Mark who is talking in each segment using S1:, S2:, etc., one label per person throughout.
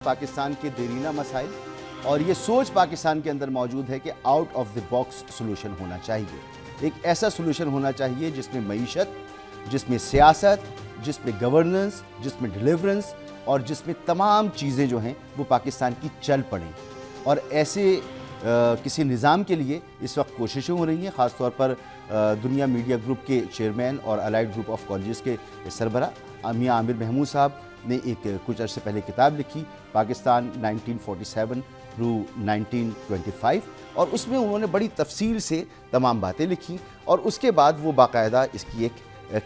S1: पाकिस्तान के देरीना मसाइल और ये सोच पाकिस्तान के अंदर मौजूद है कि out of the box solution होना चाहिए। एक ऐसा सोल्यूशन होना चाहिए जिसमें मईशत, जिसमें सियासत, जिसमें गवर्नेंस, जिसमें डिलीवरेंस और जिसमें तमाम चीज़ें जो हैं वो पाकिस्तान की चल पड़ें। और ऐसे किसी निज़ाम के लिए इस वक्त कोशिशें हो रही हैं। ख़ास तौर पर दुनिया मीडिया ग्रुप के चेयरमैन और अलाइड ग्रुप ऑफ कॉलेजेस के सरबराह मियां आमिर महमूद साहब ने एक कुछ अर्से पहले किताब लिखी, पाकिस्तान 1947 टू 1925, और उसमें उन्होंने बड़ी तफसील से तमाम बातें लिखी और उसके बाद वो बाकायदा इसकी एक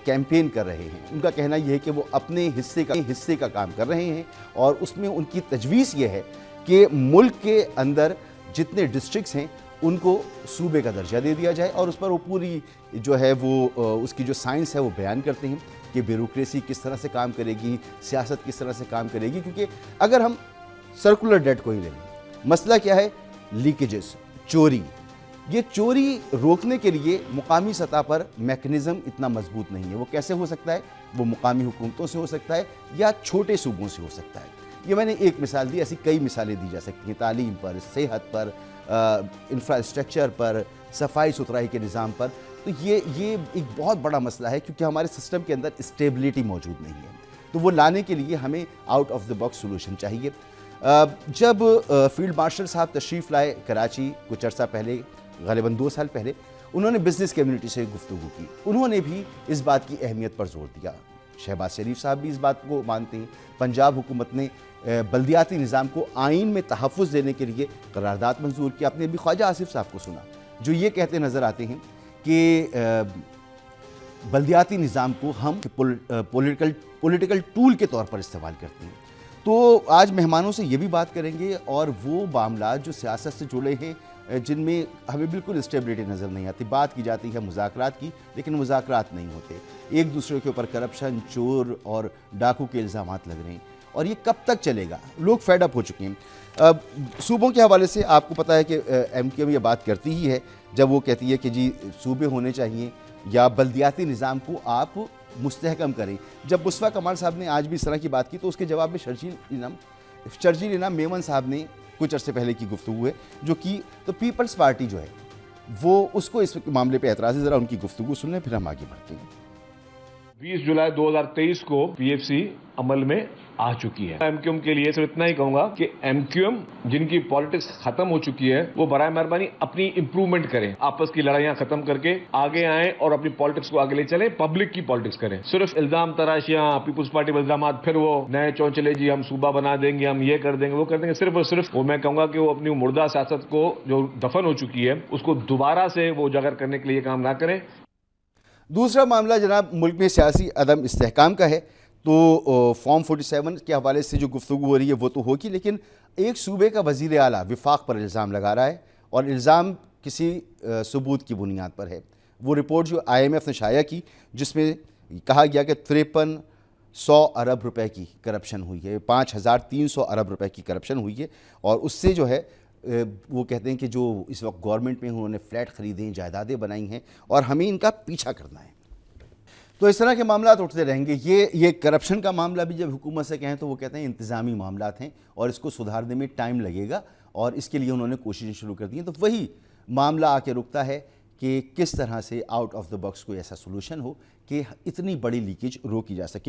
S1: कैंपेन कर रहे हैं। उनका कहना यह है कि वो अपने हिस्से का काम कर रहे हैं और उसमें उनकी तजवीज़ ये है कि मुल्क के अंदर जितने डिस्ट्रिक्ट्स हैं उनको सूबे का दर्जा दे दिया जाए और उस पर वो पूरी जो है वो उसकी जो साइंस है वो बयान करते हैं कि ब्यूरोक्रेसी किस तरह से काम करेगी, सियासत किस तरह से काम करेगी। क्योंकि अगर हम सर्कुलर डेट को ही ले लें, मसला क्या है, लीकेजेस, चोरी। ये चोरी रोकने के लिए मुकामी सतह पर मैकेनिज़्म इतना मजबूत नहीं है। वो कैसे हो सकता है? वो मुकामी हुकूमतों से हो सकता है या छोटे सूबों से हो सकता है। ये मैंने एक मिसाल दी, ऐसी कई मिसालें दी जा सकती हैं, तालीम पर, सेहत पर, इंफ्रास्ट्रक्चर पर, सफाई सुथराई के निज़ाम पर। तो ये एक बहुत बड़ा मसला है क्योंकि हमारे सिस्टम के अंदर स्टेबिलिटी मौजूद नहीं है। तो वो लाने के लिए हमें out of the box solution चाहिए। जब फील्ड मार्शल साहब तशरीफ़ लाए कराची कुछ अर्सा पहले, ग़ालिबन 2 साल पहले, उन्होंने बिज़नेस कम्युनिटी से गुफ्तगू की। उन्होंने भी इस बात की अहमियत पर जोर दिया। शहबाज शरीफ साहब भी इस बात को मानते हैं। पंजाब हुकूमत ने बल्दियाती निज़ाम को आइन में तहफ़्फ़ुज़ देने के लिए करारदाद मंजूर किया। आपने अभी ख्वाजा आसिफ साहब को सुना जो ये कहते नज़र आते हैं कि बल्दियाती निज़ाम को हम पॉलिटिकल टूल के तौर पर इस्तेमाल करते हैं। तो आज मेहमानों से ये भी बात करेंगे और वो मामला जो सियासत से जुड़े हैं जिनमें हमें बिल्कुल स्टेबिलिटी नज़र नहीं आती। बात की जाती है मुज़ाकरात की, लेकिन मुज़ाकरात नहीं होते। एक दूसरे के ऊपर करप्शन, चोर और डाकू के इल्ज़ामात लग रहे हैं और ये कब तक चलेगा? लोग फेड अप हो चुके हैं। सूबों के हवाले से आपको पता है कि MQM ये बात करती ही है जब वो कहती है कि जी सूबे होने चाहिए या बल्दियाती निज़ाम को आप मुस्तहकम करें। जब मुस्तफ़ा कमाल साहब ने आज भी इस तरह की बात की तो उसके जवाब में शर्जील इनाम मेमन साहब ने कुछ अर्से पहले की गुफ्तगू है जो कि तो पीपल्स पार्टी जो है वो उसको इस मामले पे एतराज़ है। ज़रा उनकी गुफ्तगू सुन लें फिर हम आगे बढ़ते हैं।
S2: 20 जुलाई 2023 को PFC अमल में आ चुकी है। MQM के लिए सिर्फ इतना ही कहूंगा कि MQM जिनकी पॉलिटिक्स खत्म हो चुकी है वो बराए मेहरबानी अपनी इंप्रूवमेंट करें, आपस की लड़ाइयां खत्म करके आगे आएं और अपनी पॉलिटिक्स को आगे ले चलें, पब्लिक की पॉलिटिक्स करें। सिर्फ इल्जाम तराशियां, पीपुल्स पार्टी इल्जाम, फिर वो नए चौंचले जी हम सूबा बना देंगे, हम ये कर देंगे, वो कर देंगे। सिर्फ और सिर्फ वो मैं कहूंगा कि वो अपनी मुर्दा सियासत को जो दफन हो चुकी है उसको दोबारा से वो उजागर करने के लिए काम ना करें।
S1: दूसरा मामला जनाब मुल्क में सियासी अदम इस्तेहकाम का है। तो फॉर्म 47 के हवाले से जो गुफ्तगू हो रही है वो तो होगी, लेकिन एक सूबे का वज़ीर आला विफाक पर इल्ज़ाम लगा रहा है और इल्ज़ाम किसी सबूत की बुनियाद पर है। वो रिपोर्ट जो IMF ने शाया की जिसमें कहा गया कि 5300 अरब रुपए की करप्शन हुई है, 5300 अरब रुपए की करप्शन हुई है। और उससे जो है वो कहते हैं कि जो इस वक्त गवर्नमेंट में उन्होंने फ्लैट ख़रीदे हैं, जायदादें बनाई हैं और हमें इनका पीछा करना है। तो इस तरह के मामला उठते रहेंगे। ये करप्शन का मामला भी जब हुकूमत से कहें तो वो कहते हैं इंतज़ामी मामलात हैं और इसको सुधारने में टाइम लगेगा और इसके लिए उन्होंने कोशिशें शुरू कर दी हैं। तो वही मामला आके रुकता है कि किस तरह से आउट ऑफ द बॉक्स कोई ऐसा सोल्यूशन हो कि इतनी बड़ी लीकेज रोकी जा सके।